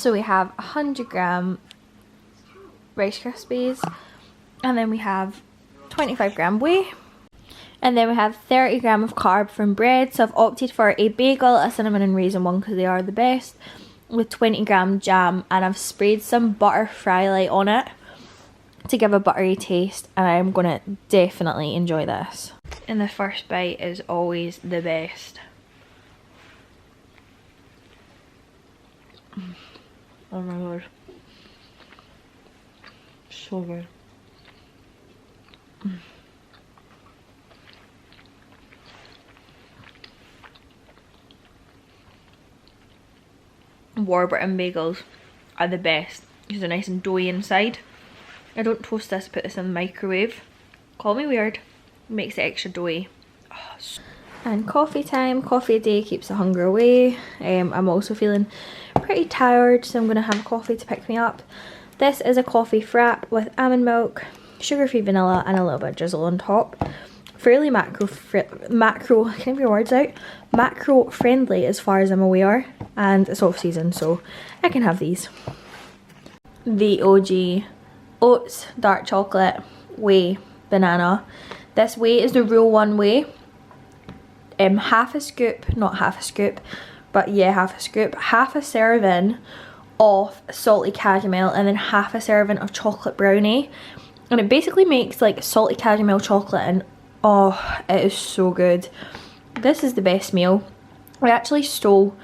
So we have 100g Rice Krispies, and then we have 25g whey, and then we have 30g of carb from bread. So I've opted for a bagel, a cinnamon and raisin one because they are the best, with 20g jam, and I've sprayed some butter fry light on it to give a buttery taste, and I'm gonna definitely enjoy this. And the first bite is always the best. Oh my god, so good. Warburton bagels are the best because they're nice and doughy inside. I don't toast this, put this in the microwave. Call me weird. It makes it extra doughy. Oh, and coffee time. Coffee a day keeps the hunger away. I'm also feeling pretty tired, so I'm going to have a coffee to pick me up. This is a coffee frap with almond milk, sugar-free vanilla, and a little bit of drizzle on top. Fairly macro friendly as far as I'm aware, and it's off season, so I can have these. The OG oats, dark chocolate, whey, banana. This whey is the Rule 1 whey. Half a scoop, not half a scoop, but yeah, half a scoop, half a serving of salty caramel, and then half a serving of chocolate brownie. And it basically makes like salty caramel chocolate, and oh, it is so good. This is the best meal. I actually stole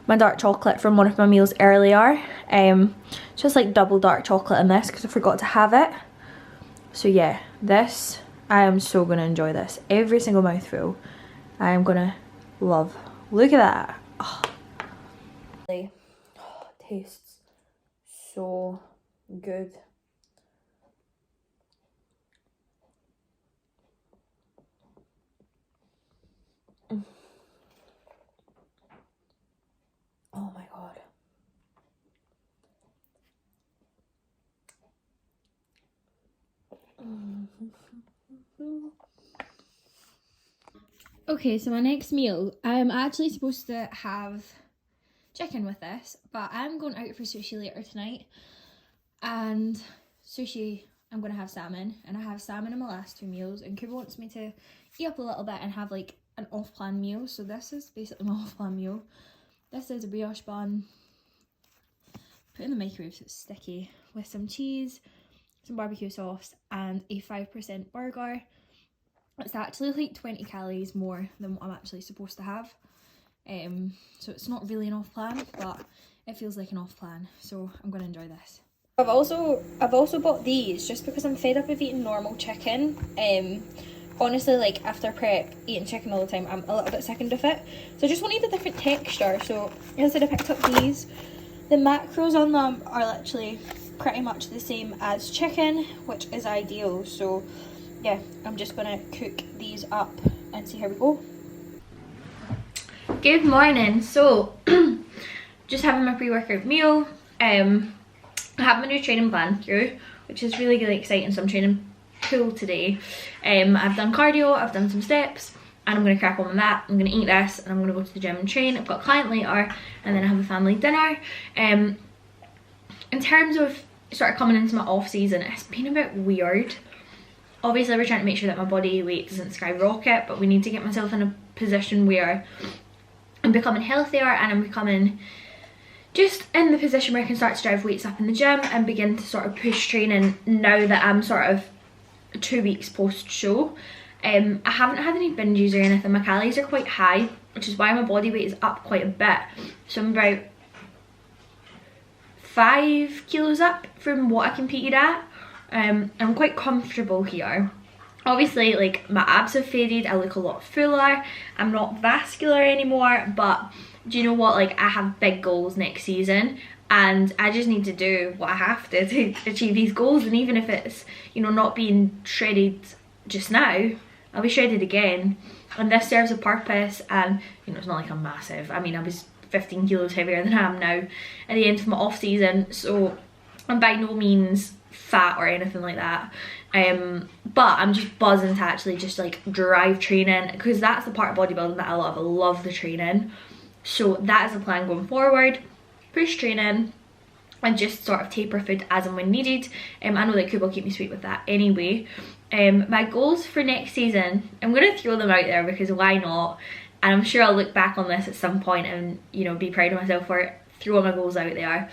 my dark chocolate from one of my meals earlier. Just like double dark chocolate in this because I forgot to have it. So yeah, this, I am so gonna enjoy this. Every single mouthful I am gonna love. Look at that. Oh. Oh, tastes so good. Oh my god. Okay, so my next meal, I'm actually supposed to have chicken with this, but I'm going out for sushi later tonight, and sushi, I'm going to have salmon, and I have salmon in my last 2 meals, and Cooper wants me to eat up a little bit and have like an off-plan meal, so this is basically my off-plan meal. This is a brioche bun, put in the microwave so it's sticky, with some cheese, some barbecue sauce, and a 5% burger. It's actually like 20 calories more than what I'm actually supposed to have. So it's not really an off plan, but it feels like an off plan, so I'm gonna enjoy this. I've also bought these just because I'm fed up of eating normal chicken. Honestly, like after prep, eating chicken all the time, I'm a little bit sickened of it. So I just wanted a different texture. So as I said, I picked up these. The macros on them are literally pretty much the same as chicken, which is ideal. So yeah, I'm just gonna cook these up and see how we go. Good morning. So just having my pre-workout meal. I have my new training plan through, which is really, really exciting. So I'm training pool today. I've done cardio, I've done some steps, and I'm going to crack on with that. I'm going to eat this and I'm going to go to the gym and train. I've got a client later, and then I have a family dinner. In terms of sort of coming into my off season, it's been a bit weird. Obviously we're trying to make sure that my body weight doesn't skyrocket, but we need to get myself in a position where I'm becoming healthier, and I'm becoming just in the position where I can start to drive weights up in the gym and begin to sort of push training now that I'm sort of 2 weeks post show. I haven't had any binges or anything. My calories are quite high, which is why my body weight is up quite a bit. So I'm about 5 kilos up from what I competed at. I'm quite comfortable here. Obviously, like, my abs have faded, I look a lot fuller, I'm not vascular anymore, but do you know what, like, I have big goals next season, and I just need to do what I have to achieve these goals. And even if it's, you know, not being shredded just now, I'll be shredded again, and this serves a purpose. And you know, it's not like I'm massive. I mean, I was 15 kilos heavier than I am now at the end of my off season, so I'm by no means fat or anything like that. But I'm just buzzing to actually just like drive training, because that's the part of bodybuilding that I love. I love the training, so that is the plan going forward. Push training, and just sort of taper food as and when needed. I know that Coop will keep me sweet with that anyway. My goals for next season, I'm going to throw them out there because why not, and I'm sure I'll look back on this at some point and, you know, be proud of myself for it. Throw my goals out there.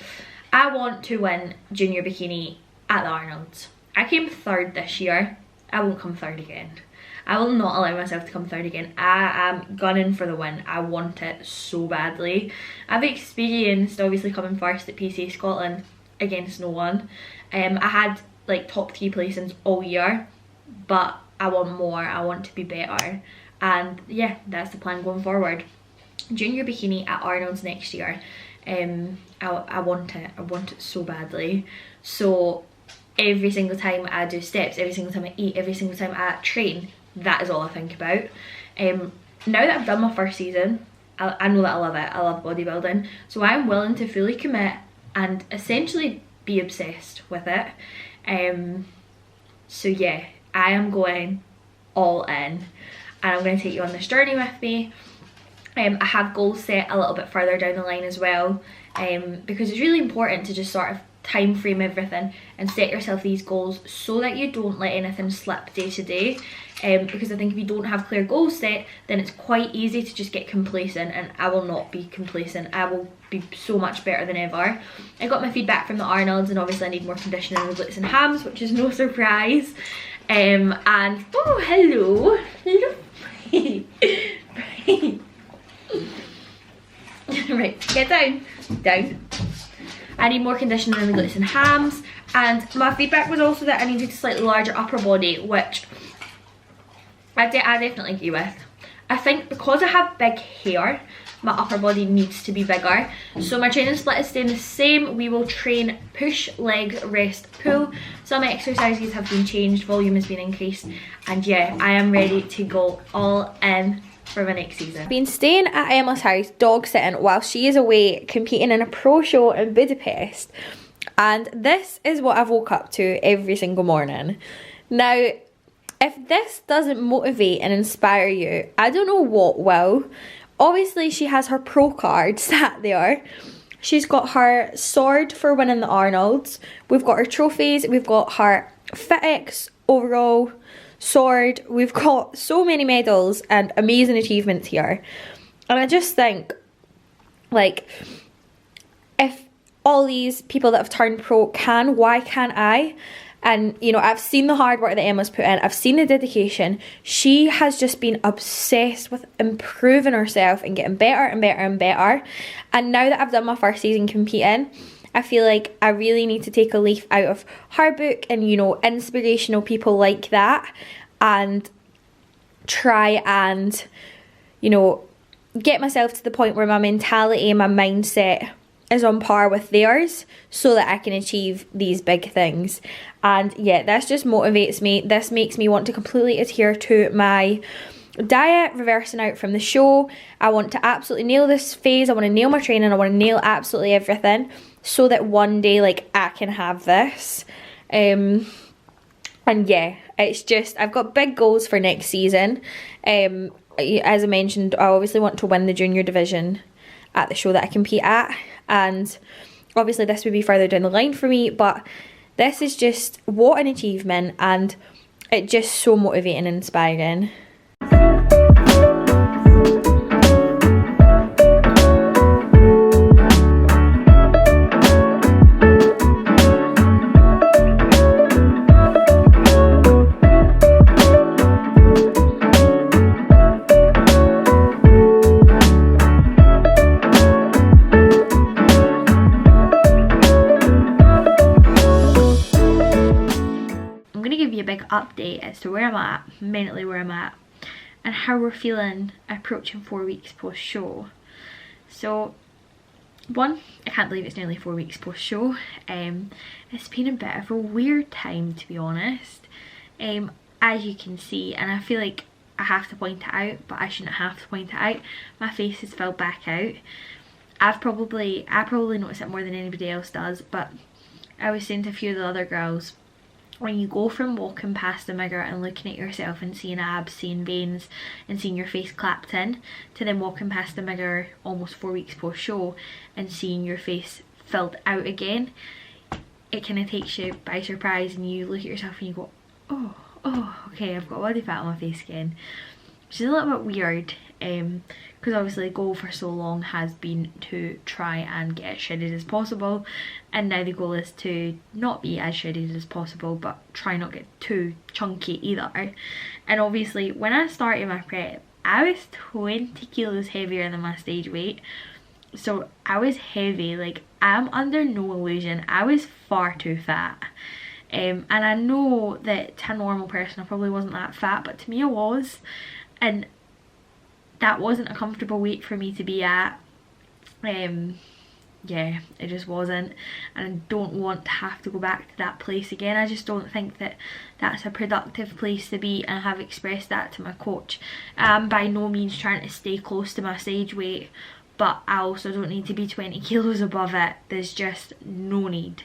I want to win junior bikini at the Arnold's. I came third this year. I won't come third again. I will not allow myself to come third again. I am gunning for the win. I want it so badly. I've experienced obviously coming first at PCA Scotland against no one. I had like top 3 placings all year, but I want more. I want to be better, and yeah, that's the plan going forward. Junior bikini at Arnold's next year. I want it. I want it so badly. So every single time I do steps, every single time I eat, every single time I train, that is all I think about. Now that I've done my first season, I know that I love it. I love bodybuilding, so I'm willing to fully commit and essentially be obsessed with it. So yeah, I am going all in, and I'm going to take you on this journey with me. I have goals set a little bit further down the line as well, because it's really important to just sort of time frame everything and set yourself these goals so that you don't let anything slip day to day. Because I think if you don't have clear goals set, then it's quite easy to just get complacent, and I will not be complacent. I will be so much better than ever. I got my feedback from the Arnold's, and obviously I need more conditioning in the glutes and hams, which is no surprise. And oh, hello. Right, get down. I need more conditioning in the glutes and hams, and my feedback was also that I needed a slightly larger upper body, which I definitely agree with. I think because I have big hair, my upper body needs to be bigger. So my training split is staying the same. We will train push, legs, rest, pull. Some exercises have been changed, volume has been increased, and yeah, I am ready to go all in for my next season. I've been staying at Emma's house dog sitting while she is away competing in a pro show in Budapest, and this is what I woke up to every single morning. Now, if this doesn't motivate and inspire you, I don't know what will. Obviously, she has her pro card sat there. She's got her sword for winning the Arnold's. We've got her trophies. We've got her FitX overall sword. We've got so many medals and amazing achievements here. And I just think, like, if all these people that have turned pro can, why can't I? And, you know, I've seen the hard work that Emma's put in. I've seen the dedication. She has just been obsessed with improving herself and getting better and better and better. And now that I've done my first season competing, I feel like I really need to take a leaf out of her book and, you know, inspirational people like that, and try and, you know, get myself to the point where my mentality and my mindset is on par with theirs so that I can achieve these big things. And yeah, this just motivates me. This makes me want to completely adhere to my diet, reversing out from the show. I want to absolutely nail this phase. I want to nail my training. I want to nail absolutely everything so that one day, like, I can have this. And yeah, it's just, I've got big goals for next season. As I mentioned, I obviously want to win the junior division at the show that I compete at, and obviously this would be further down the line for me, but this is just, what an achievement, and it's just so motivating and inspiring. Update as to where I'm at, mentally where I'm at, and how we're feeling approaching 4 weeks post show. So one, I can't believe it's nearly 4 weeks post show. It's been a bit of a weird time, to be honest, as you can see, and I feel like I have to point it out, but I shouldn't have to point it out. My face has filled back out. I probably notice it more than anybody else does, but I was saying to a few of the other girls, when you go from walking past the mirror and looking at yourself and seeing abs, seeing veins and seeing your face clapped in, to then walking past the mirror almost 4 weeks post show and seeing your face filled out again, it kind of takes you by surprise and you look at yourself and you go, oh, okay, I've got body fat on my face again. Which is a little bit weird, because obviously the goal for so long has been to try and get as shredded as possible, and now the goal is to not be as shredded as possible but try not get too chunky either. And obviously when I started my prep, I was 20 kilos heavier than my stage weight, so I was heavy. Like, I'm under no illusion, I was far too fat. And I know that to a normal person I probably wasn't that fat, but to me I was, and that wasn't a comfortable weight for me to be at. Yeah, it just wasn't, and I don't want to have to go back to that place again. I just don't think that that's a productive place to be, and I have expressed that to my coach. I'm by no means trying to stay close to my stage weight, but I also don't need to be 20 kilos above it. There's just no need.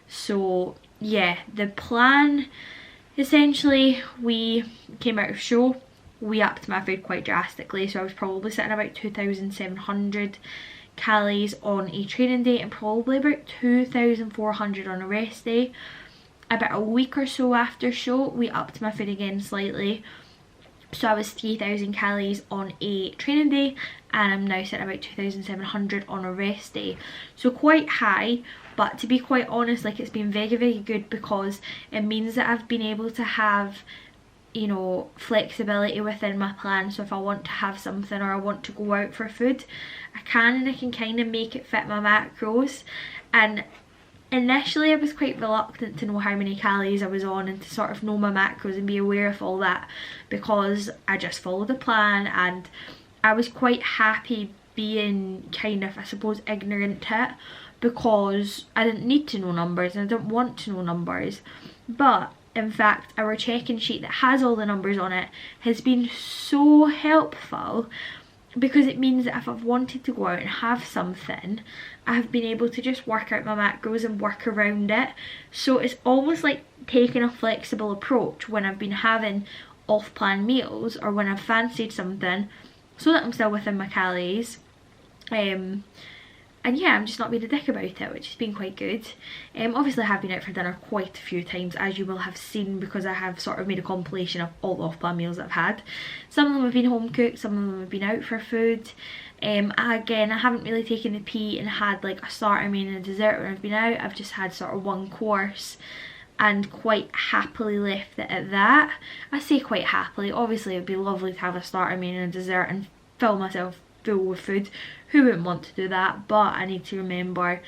So yeah, the plan, essentially, we came out of show, we upped my food quite drastically, so I was probably sitting about 2,700 calories on a training day and probably about 2,400 on a rest day. About a week or so after show, we upped my food again slightly, so I was 3,000 calories on a training day, and I'm now sitting about 2,700 on a rest day. So quite high, but to be quite honest, like, it's been very, very good, because it means that I've been able to have, you know, flexibility within my plan. So if I want to have something or I want to go out for food, I can, and I can kind of make it fit my macros. And initially I was quite reluctant to know how many calories I was on and to sort of know my macros and be aware of all that, because I just followed a plan and I was quite happy being kind of, I suppose, ignorant to it, because I didn't need to know numbers and I didn't want to know numbers. But in fact, our check-in sheet that has all the numbers on it has been so helpful, because it means that if I've wanted to go out and have something, I have been able to just work out my macros and work around it. So it's almost like taking a flexible approach when I've been having off-plan meals or when I've fancied something, so that I'm still within my calories. And yeah, I'm just not being a dick about it, which has been quite good. Obviously I have been out for dinner quite a few times, as you will have seen, because I have sort of made a compilation of all the off-plan meals that I've had. Some of them have been home cooked, some of them have been out for food. Again, I haven't really taken the pee and had like a starter, main and a dessert when I've been out. I've just had sort of one course and quite happily left it at that. I say quite happily, obviously it would be lovely to have a starter, main and a dessert and fill myself full with food. Who wouldn't want to do that? But I need to remember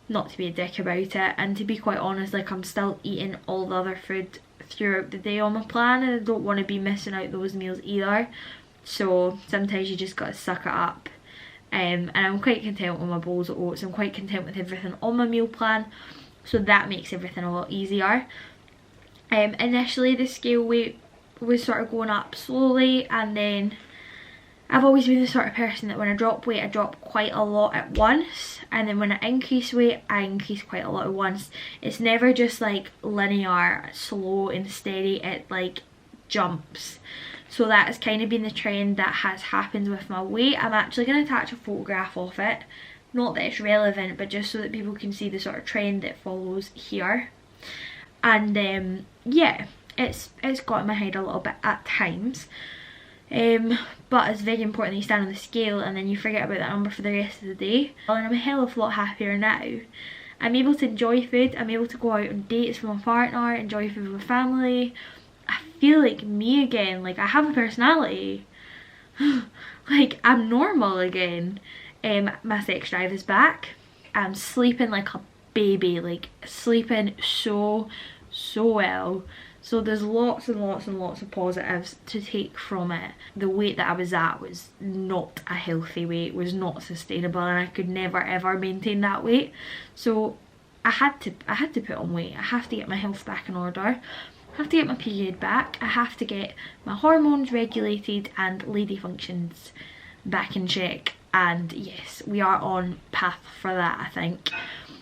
not to be a dick about it, and to be quite honest, like, I'm still eating all the other food throughout the day on my plan, and I don't want to be missing out those meals either. So sometimes you just gotta suck it up. And I'm quite content with my bowls of oats. I'm quite content with everything on my meal plan, so that makes everything a lot easier. Initially the scale weight was sort of going up slowly, and then I've always been the sort of person that when I drop weight, I drop quite a lot at once, and then when I increase weight, I increase quite a lot at once. It's never just like linear, slow and steady, it like jumps. So that has kind of been the trend that has happened with my weight. I'm actually going to attach a photograph of it, not that it's relevant, but just so that people can see the sort of trend that follows here. And yeah, it's got in my head a little bit at times. But it's very important that you stand on the scale and then you forget about that number for the rest of the day. And I'm a hell of a lot happier now. I'm able to enjoy food, I'm able to go out on dates with my partner, enjoy food with family. I feel like me again, like I have a personality. Like, I'm normal again. My sex drive is back. I'm sleeping like a baby, like sleeping so well. So there's lots and lots and lots of positives to take from it. The weight that I was at was not a healthy weight, was not sustainable, and I could never ever maintain that weight. So I had to put on weight. I have to get my health back in order. I have to get my period back. I have to get my hormones regulated and lady functions back in check. And yes, we are on path for that, I think.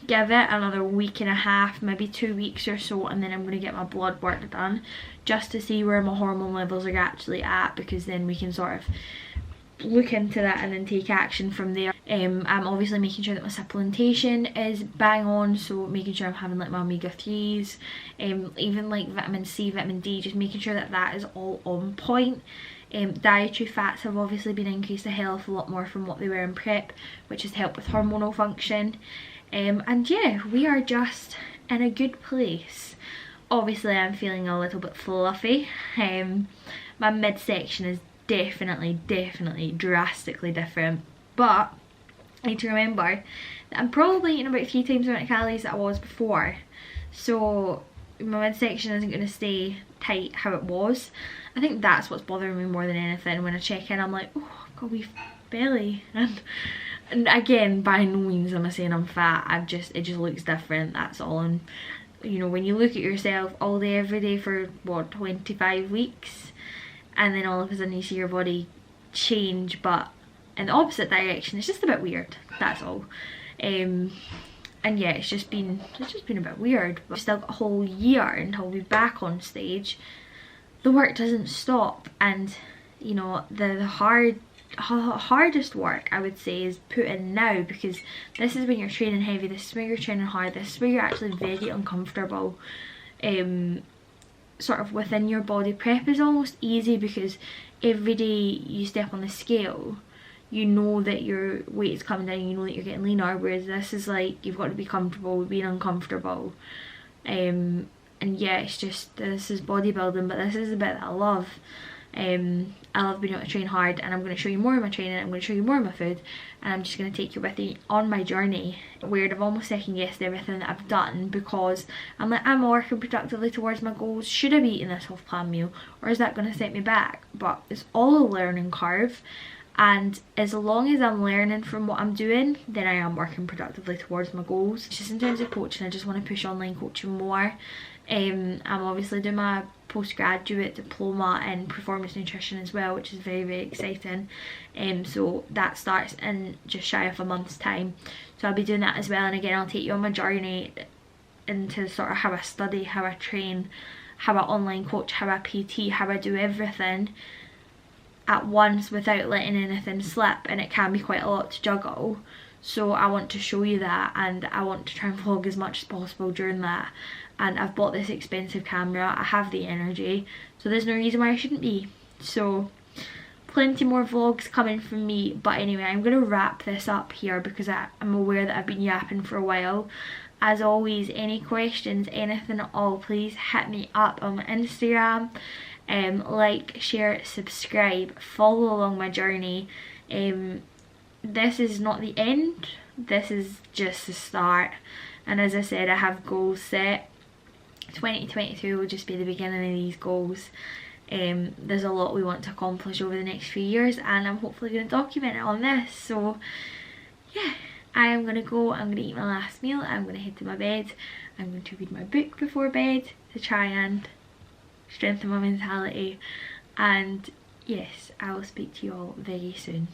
Give it another week and a half, maybe 2 weeks or so, and then I'm going to get my blood work done just to see where my hormone levels are actually at, because then we can sort of look into that and then take action from there. I'm obviously making sure that my supplementation is bang on, so making sure I'm having like my omega-3s, even like vitamin C, vitamin D, just making sure that that is all on point. Dietary fats have obviously been increased a hell of a lot more from what they were in prep, which has helped with hormonal function. And yeah, we are just in a good place. Obviously I'm feeling a little bit fluffy. My midsection is definitely drastically different, but I need to remember that I'm probably eating about 3 times the amount of calories that I was before, so my midsection isn't going to stay tight how it was. I think that's what's bothering me more than anything. When I check in, I'm like, oh, I've got a wee belly, and again, by no means am I saying I'm fat. It just looks different, that's all. And you know, when you look at yourself all day every day for what, 25 weeks, and then all of a sudden you see your body change but in the opposite direction, it's just a bit weird, that's all. And yeah, it's just been a bit weird. We've still got a whole year until we'll be back on stage. The work doesn't stop, and you know, the hardest work I would say is put in now, because this is when you're training heavy, this is where you're training hard, this is where you're actually very uncomfortable sort of within your body. Prep is almost easy because every day you step on the scale, you know that your weight is coming down, you know that you're getting leaner, whereas this is like, you've got to be comfortable with being uncomfortable. And yeah, it's just, this is bodybuilding, but this is the bit that I love. I love being able to train hard, and I'm going to show you more of my training, I'm going to show you more of my food, and I'm just going to take you with me on my journey, where I've almost second guessed everything that I've done, because I'm like, I'm working productively towards my goals. Should I be eating this off plan meal, or is that going to set me back? But it's all a learning curve, and as long as I'm learning from what I'm doing, then I am working productively towards my goals. Just in terms of coaching, I just want to push online coaching more. I'm obviously doing my postgraduate diploma in performance nutrition as well, which is very exciting. So that starts in just shy of a month's time, so I'll be doing that as well. And again, I'll take you on my journey into sort of how I study, how I train, how I online coach, how I PT, how I do everything at once without letting anything slip, and it can be quite a lot to juggle. So I want to show you that, and I want to try and vlog as much as possible during that. And I've bought this expensive camera, I have the energy, so there's no reason why I shouldn't be. So plenty more vlogs coming from me. But anyway, I'm going to wrap this up here because I'm aware that I've been yapping for a while. As always, any questions, anything at all, please hit me up on my Instagram. Like, share, subscribe, follow along my journey. This is not the end, this is just the start, and as I said, I have goals set. 2022 will just be the beginning of these goals. There's a lot we want to accomplish over the next few years, and I'm hopefully going to document it on this. So yeah, I am going to go, I'm going to eat my last meal, I'm going to head to my bed, I'm going to read my book before bed to try and strengthen my mentality, and yes, I will speak to you all very soon.